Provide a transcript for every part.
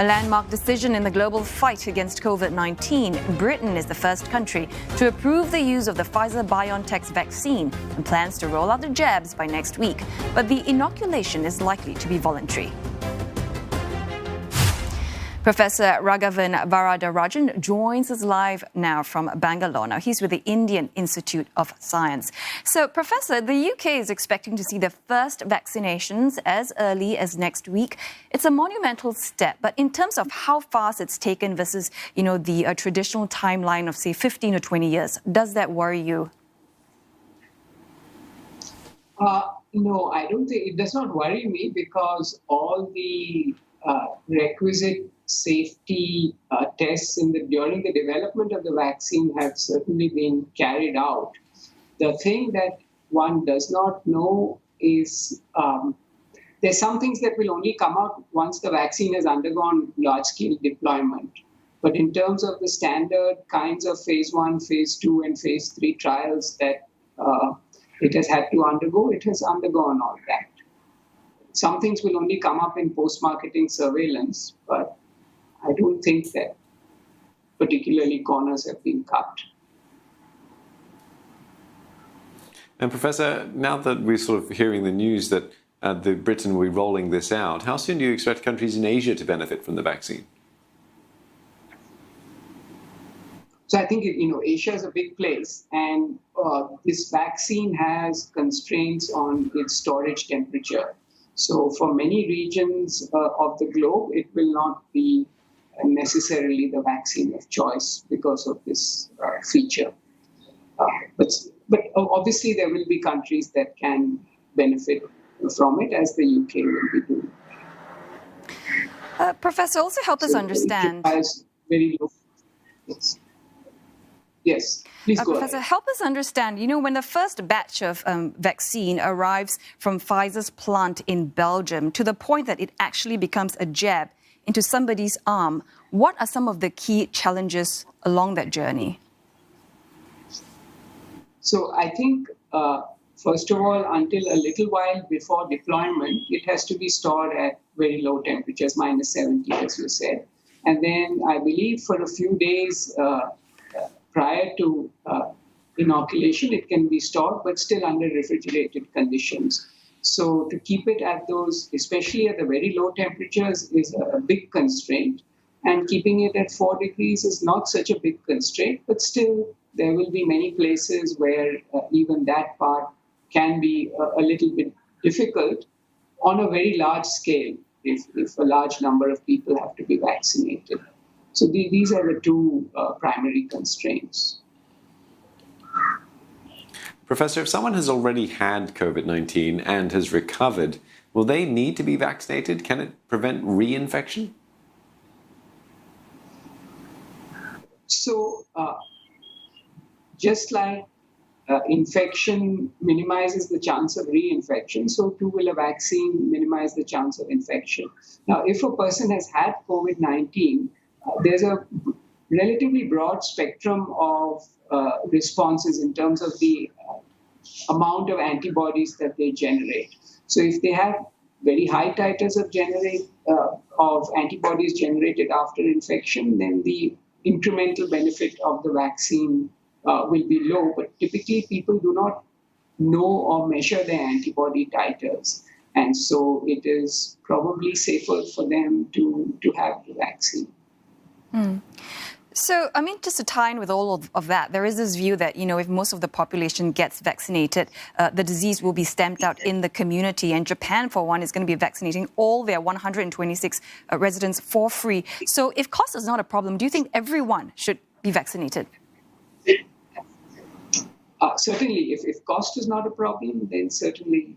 A landmark decision in the global fight against COVID-19. Britain is the first country to approve the use of the Pfizer-BioNTech vaccine and plans to roll out the jabs by next week. But the inoculation is likely to be voluntary. Professor Raghavan Varadarajan joins us live now from Bangalore. Now, he's with the Indian Institute of Science. So, Professor, the UK is expecting to see the first vaccinations as early as next week. It's a monumental step, but in terms of how fast it's taken versus, the traditional timeline of, say, 15 or 20 years, does that worry you? No, I don't think it does not worry me because all the requisite safety tests during the development of the vaccine have certainly been carried out. The thing that one does not know is there's some things that will only come out once the vaccine has undergone large-scale deployment. But in terms of the standard kinds of phase 1, phase 2, and phase 3 trials that it has had to undergo, it has undergone all that. Some things will only come up in post-marketing surveillance, but I don't think that particularly corners have been cut. And Professor, now that we're sort of hearing the news that Britain will be rolling this out, how soon do you expect countries in Asia to benefit from the vaccine? So I think, Asia is a big place, and this vaccine has constraints on its storage temperature. So for many regions of the globe, it will not be necessarily the vaccine of choice because of this feature. But obviously, there will be countries that can benefit from it, as the UK will be doing. Professor, also help us understand. Very low. Yes, please go Professor, ahead. help us understand, when the first batch of vaccine arrives from Pfizer's plant in Belgium to the point that it actually becomes a jab into somebody's arm, what are some of the key challenges along that journey? So I think, first of all, until a little while before deployment, it has to be stored at very low temperatures, minus 70, as you said. And then I believe for a few days prior to inoculation, it can be stored, but still under refrigerated conditions. So to keep it at those, especially at the very low temperatures, is a big constraint. And keeping it at 4 degrees is not such a big constraint, but still there will be many places where even that part can be a little bit difficult on a very large scale if a large number of people have to be vaccinated. So these are the two primary constraints. Professor, if someone has already had COVID-19 and has recovered, will they need to be vaccinated? Can it prevent reinfection? So just like infection minimizes the chance of reinfection, so too will a vaccine minimize the chance of infection. Now, if a person has had COVID-19, there's a relatively broad spectrum of responses in terms of the amount of antibodies that they generate. So if they have very high titers of antibodies generated after infection, then the incremental benefit of the vaccine will be low. But typically, people do not know or measure their antibody titers. And so it is probably safer for them to have the vaccine. So, just to tie in with all of that, there is this view that, if most of the population gets vaccinated, the disease will be stamped out in the community. And Japan, for one, is going to be vaccinating all their 126 residents for free. So if cost is not a problem, do you think everyone should be vaccinated? Certainly, if cost is not a problem, then certainly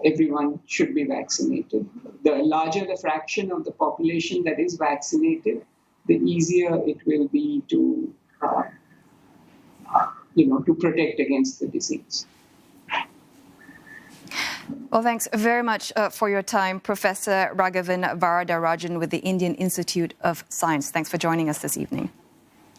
everyone should be vaccinated. The larger the fraction of the population that is vaccinated, the easier it will be to protect against the disease. Well, thanks very much for your time, Professor Raghavan Varadarajan with the Indian Institute of Science. Thanks for joining us this evening.